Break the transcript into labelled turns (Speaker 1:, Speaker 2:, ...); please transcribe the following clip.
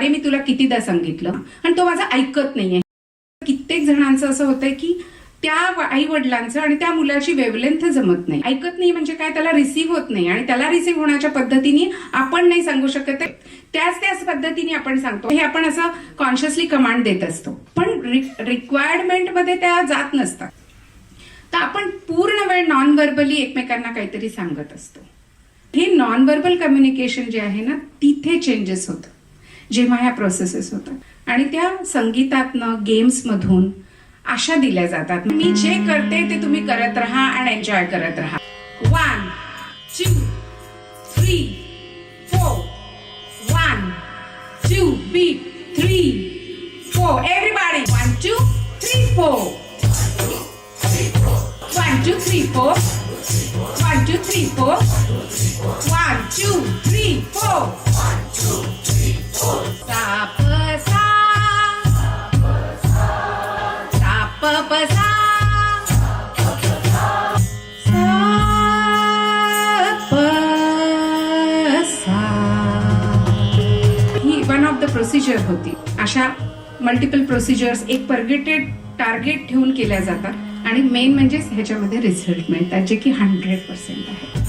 Speaker 1: अरे मी तुला कितीदा सांगितलं, आणि तो माझा ऐकत नाहीये. कित्येक जणांचं असं होतंय की त्या आई वडिलांचं आणि त्या मुलाची वेवलेंथ जमत नाही. ऐकत नाही म्हणजे काय, त्याला रिसीव्ह होत नाही, आणि त्याला रिसीव्ह होण्याच्या पद्धतीने आपण नाही सांगू शकत, त्याच पद्धतीने आपण सांगतो. हे आपण असं कॉन्शियसली कमांड देत असतो, पण रिक्वायरमेंट मध्ये त्या जात नसतात. तर आपण पूर्ण वेळ नॉन व्हर्बली एकमेकांना काहीतरी सांगत असतो. हे नॉन व्हर्बल कम्युनिकेशन जे आहे ना, तिथे चेंजेस होतात जेव्हा ह्या प्रोसेसेस होतात. आणि त्या संगीतातनं, गेम्स मधून आशा दिल्या जातात. मी जे करते ते तुम्ही करत राहा आणि एन्जॉय करत राहा. 1 2 3 4 1 2 beat 3 4 everybody 1 2 3 4 1 2 3 4 1 2 3 4 1 2 3 4 सा प सा प प सा प सा. ही वन ऑफ द प्रोसिजर होती. अशा मल्टिपल प्रोसिजर्स एक पर्गेटेड टार्गेट ठेवून केल्या जातात, आणि मेन म्हणजे ह्याच्यामध्ये रिझल्ट मिळतात जे की 100% आहे.